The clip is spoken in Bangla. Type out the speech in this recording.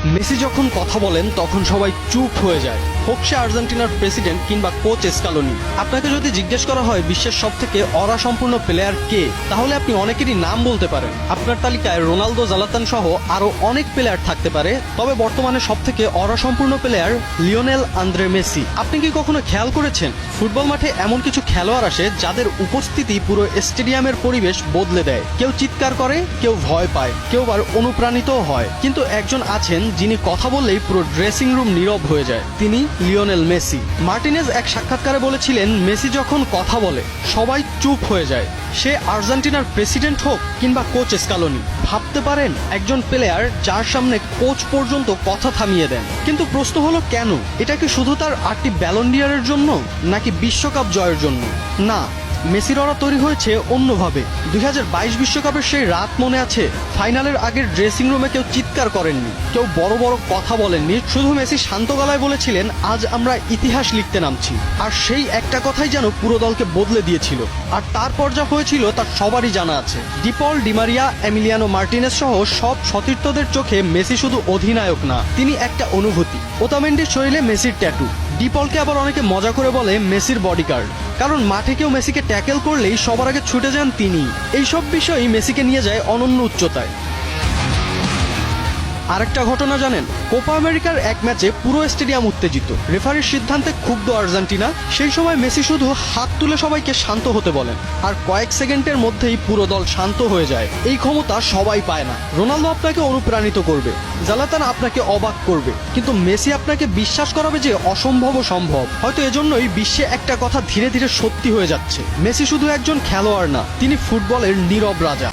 মেসি যখন কথা বলেন তখন সবাই চুপ হয়ে যায়, হোক সে আর্জেন্টিনার প্রেসিডেন্ট কিংবা কোচ স্কালোনি। আপনাকে যদি জিজ্ঞেস করা হয় বিশ্বের সবথেকে অরা সম্পূর্ণ প্লেয়ার কে, তাহলে আপনি অনেকেরই নাম বলতে পারেন। আপনার তালিকায় রোনালদো, জালাতান সহ আরো অনেক প্লেয়ার থাকতে পারে, তবে বর্তমানে সবথেকে অরা সম্পূর্ণ প্লেয়ার লিওনেল আন্দ্রে মেসি। আপনি কি কখনো খেয়াল করেছেন ফুটবল মাঠে এমন কিছু খেলোয়াড় আসে যাদের উপস্থিতি পুরো স্টেডিয়ামের পরিবেশ বদলে দেয়? কেউ চিৎকার করে, কেউ ভয় পায়, কেউ আবার অনুপ্রাণিতও হয়, কিন্তু একজন আছেন যিনি কথা বললেই পুরো ড্রেসিং রুম নীরব হয়ে যায়। তিনি লিওনেল মেসি। মার্টিনেজ এক সাক্ষাৎকারে বলেছিলেন, মেসি যখন কথা বলে সবাই চুপ হয়ে যায়, সে আর্জেন্টিনার প্রেসিডেন্ট হোক কিংবা কোচ স্কালোনি। ভাবতে পারেন, একজন প্লেয়ার যার সামনে কোচ পর্যন্ত কথা থামিয়ে দেন। কিন্তু প্রশ্ন হলো কেন? এটা কি শুধু তার 8টি ব্যালন ডি'অরের জন্য, নাকি বিশ্বকাপ জয়ের জন্য? না, মেসির অরা তৈরি হয়েছে অন্যভাবে। 2022 বিশ্বকাপের সেই রাত মনে আছে? ফাইনালের আগের ড্রেসিং রুমে কেউ চিৎকার করেননি, কেউ বড় বড় কথা বলেননি, শুধু মেসি শান্ত গলায় বলেছিলেন, আজ আমরা ইতিহাস লিখতে নামছি। আর সেই একটা কথাই যেন পুরো দলকে বদলে দিয়েছিল। আর তারপর যা হয়েছিল তার সবারই জানা আছে। ডিপল, ডিমারিয়া, এমিলিয়ানো মার্টিনেজ সহ সব সতীর্থদের চোখে মেসি শুধু অধিনায়ক না, তিনি একটা অনুভূতি। ওতামেন্ডির শরীরে মেসির ট্যাটু। ডিপলকে আবার অনেকে মজা করে বলে মেসির বডিগার্ড, কারণ মাঠে কেউ মেসিকে ট্যাকেল করলেই সবার আগে ছুটে যান তিনি। এইসব বিষয়ই মেসিকে নিয়ে যায় অনন্য উচ্চতায়। আরেকটা ঘটনা জানেন? কোপা আমেরিকার এক ম্যাচে পুরো স্টেডিয়াম উত্তেজিত, রেফারির সিদ্ধান্তে ক্ষুব্ধ আর্জেন্টিনা। সেই সময় মেসি শুধু হাত তুলে সবাইকে শান্ত হতে বলেন, আর কয়েক সেকেন্ডের মধ্যেই পুরো দল শান্ত হয়ে যায়। এই ক্ষমতা সবাই পায় না। রোনালদো আপনাকে অনুপ্রাণিত করবে, জালাতান আপনাকে অবাক করবে, কিন্তু মেসি আপনাকে বিশ্বাস করাবে যে অসম্ভবও সম্ভব। হয়তো এজন্যই বিশ্বে একটা কথা ধীরে ধীরে সত্যি হয়ে যাচ্ছে, মেসি শুধু একজন খেলোয়াড় না, তিনি ফুটবলের নীরব রাজা।